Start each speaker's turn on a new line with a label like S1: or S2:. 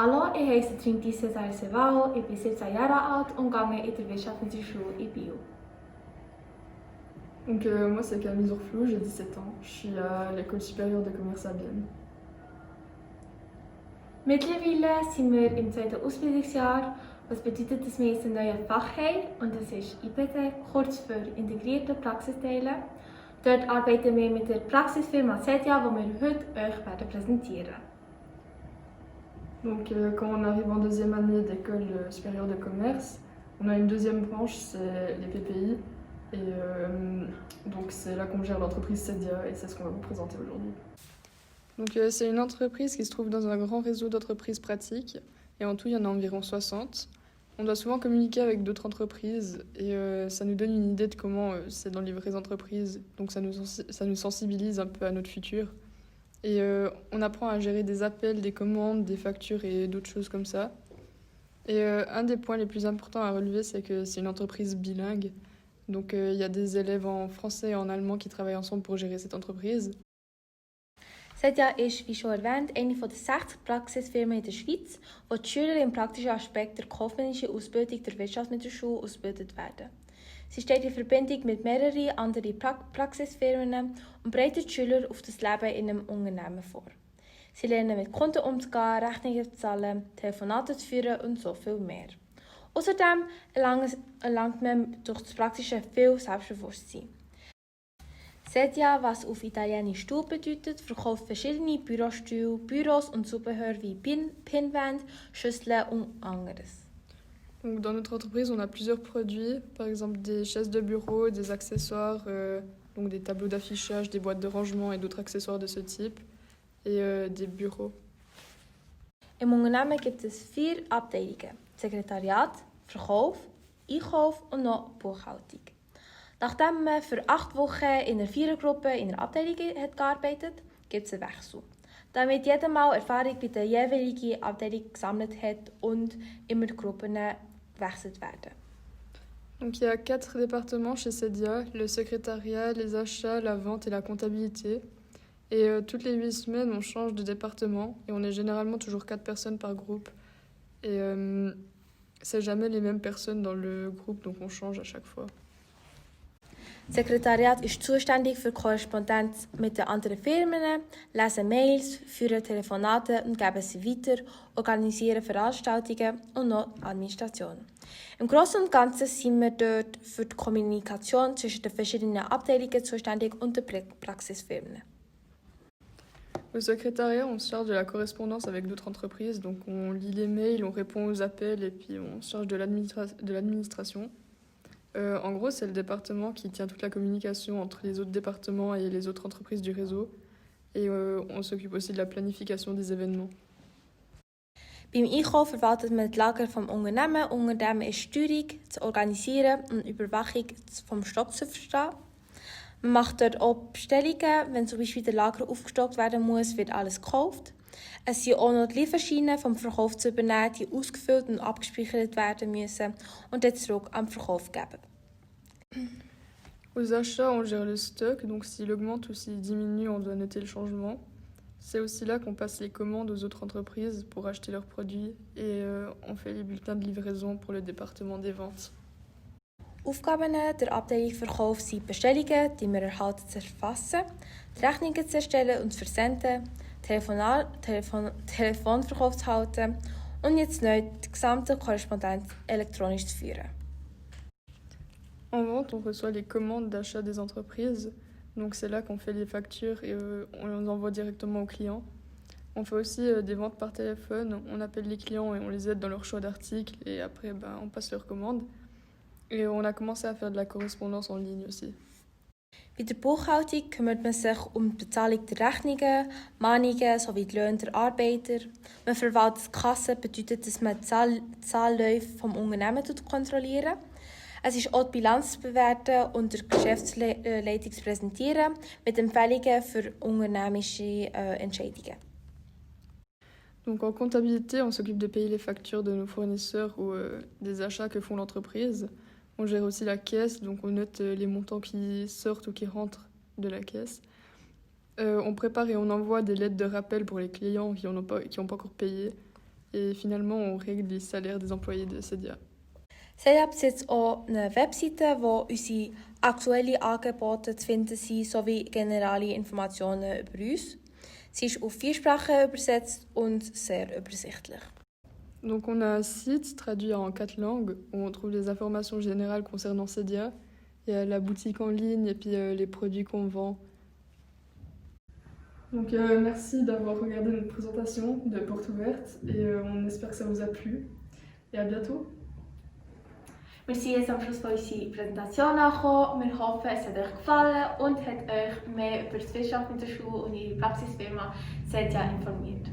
S1: Hallo, ich heiße Trinity Cesar Sevao, ich bin 17 Jahre alt und gehe in der wirtschaftlichen Schule in Biel.
S2: Donc moi c'est Camille Zourflou, j'ai 17 ans, je suis à l'école supérieure de commerce à Bienne.
S1: Mittlerweile sind wir im zweiten Ausbildungsjahr, was bedeutet, dass wir jetzt ein neues Fach haben und das ist IPT, kurz für integrierte Praxisteile. Dort arbeiten wir mit der Praxisfirma Sedia, die wir heute euch werden präsentieren.
S2: Donc quand on arrive en deuxième année d'école supérieure de commerce, on a une deuxième branche, c'est les PPI. Et donc c'est là qu'on gère l'entreprise Sedia et c'est ce qu'on va vous présenter aujourd'hui. Donc c'est une entreprise qui se trouve dans un grand réseau d'entreprises pratiques et en tout il y en a environ 60. On doit souvent communiquer avec d'autres entreprises et ça nous donne une idée de comment c'est dans les vraies entreprises, donc ça nous sensibilise un peu à notre futur. Et on apprend à gérer des appels, des commandes, des factures et d'autres choses comme ça. Et un des points les plus importants à relever, c'est que c'est une entreprise bilingue. Donc il y a des élèves en français et en allemand qui travaillent ensemble pour gérer cette entreprise.
S1: Sedia ist, wie schon erwähnt, eine der 60 Praxisfirmen in der Schweiz, wo die Schüler im praktischen Aspekt der kaufmännischen Ausbildung der Wirtschaftsmittelschule ausgebildet werden. Sie steht in Verbindung mit mehreren anderen Praxisfirmen und bereitet die Schüler auf das Leben in einem Unternehmen vor. Sie lernen mit Kunden umzugehen, Rechnungen zu zahlen, Telefonate zu führen und so viel mehr. Außerdem erlangt man durch das Praktische viel Selbstbewusstsein. Sedia, was auf Italienisch Stuhl bedeutet, verkauft verschiedene Bürostühle, Büros und Zubehör wie Pinnwände, Schüsseln und anderes.
S2: Donc dans notre entreprise, on a plusieurs produits, par exemple des chaises de bureau, des accessoires, donc des tableaux d'affichage, des boîtes de rangement et d'autres accessoires de ce type, et des bureaux.
S1: Im Unternehmen gibt es 4 Abteilungen: Sekretariat, Verkauf, Einkauf und noch Buchhaltung. Nachdem man für 8 Wochen in einer Vierergruppe in einer Abteilung hat gearbeitet, gibt es einen Wechsel. Damit jeder mal Erfahrung bei der jeweiligen Abteilung gesammelt hat und immer die Gruppen gewechselt werden.
S2: Donc il y a 4 départements chez Sedia, le secrétariat, les achats, la vente et la comptabilité. Et toutes les 8 semaines, on change de département et on est généralement toujours 4 personnes par groupe. Et c'est jamais les mêmes personnes dans le groupe, donc on change à chaque fois.
S1: Das Sekretariat ist zuständig für Korrespondenz mit den anderen Firmen, lesen Mails, führen Telefonate und geben sie weiter, organisieren Veranstaltungen und noch Administration. Im Großen und Ganzen sind wir dort für die Kommunikation zwischen den verschiedenen Abteilungen zuständig und den Praxisfirmen.
S2: Au secrétariat, on se charge de la correspondance avec d'autres entreprises, donc on lit les mails, on répond aux appels et puis on se charge de l'administration. En gros, c'est le département qui tient toute la communication entre les autres départements et les autres entreprises du réseau. Et on s'occupe aussi de la planification des événements.
S1: Beim Einkauf verwaltet man die Lager vom Unternehmen. Unternehmen ist Steuerung, zu organisieren und Überwachung vom Stock zu verstehen. Man macht dort auch Bestellungen. Wenn zum Beispiel der Lager aufgestockt werden muss, wird alles gekauft. Es sind auch noch die Lieferscheine vom Verkauf zu übernehmen, die ausgefüllt und abgespeichert werden müssen und dann zurück am Verkauf geben.
S2: Aux achats, on gère le stock, donc s'il augmente ou s'il diminue, on doit noter le changement. C'est aussi là qu'on passe les commandes aux autres entreprises pour acheter leurs produits et on fait les bulletins de livraison pour le département des ventes.
S1: Aufgaben der Abteilung Verkauf sind Bestellungen, die wir erhalten, zu erfassen, die Rechnungen zu erstellen und zu versenden, Telefonverkauf zu halten und jetzt neu die gesamte Korrespondenz elektronisch zu führen.
S2: En vente, on reçoit les commandes d'achat des entreprises, donc c'est là qu'on fait les factures et on les envoie directement aux clients. On fait aussi des ventes par téléphone, on appelle les clients et on les aide dans leur choix d'articles et après on passe leurs commandes. Et on a commencé à faire de la correspondance en ligne aussi.
S1: Bei der Buchhaltung kümmert man sich um die Bezahlung der Rechnungen, Mahnungen sowie die Löhne der Arbeiter. Man verwaltet die Kasse, bedeutet, dass man die Zahlläufe vom Unternehmen kontrolliert. Es ist auch die Bilanz zu bewerten und der Geschäftsleitung zu präsentieren mit Empfehlungen für unternehmerische Entscheidungen.
S2: Donc en comptabilité, on s'occupe de payer les factures de nos fournisseurs ou des achats que font l'entreprise. On gère aussi la caisse, donc on note les montants qui sortent ou qui rentrent de la caisse. On prépare et on envoie des lettres de rappel pour les clients qui n'ont pas encore payé. et finalement on règle les salaires des employés de Sedia.
S1: Sedia besitzt auch eine Webseite, wo unsere aktuellen Angebote zu finden sind, sowie generelle Informationen über uns. Sie ist auf 4 Sprachen übersetzt und sehr übersichtlich.
S2: Donc on a un site traduit en 4 langues où on trouve des informations générales concernant Sedia. Il y a la boutique en ligne et puis les produits qu'on vend. Donc merci d'avoir regardé notre présentation de Porte Ouverte et on espère que ça vous a plu. Et à bientôt.
S1: Wir sind jetzt am Schluss von unserer Präsentation angekommen. Wir hoffen, es hat euch gefallen und hat euch mehr über die Wirtschaft mit der Schule und ihre Praxisfirma Sedia informiert.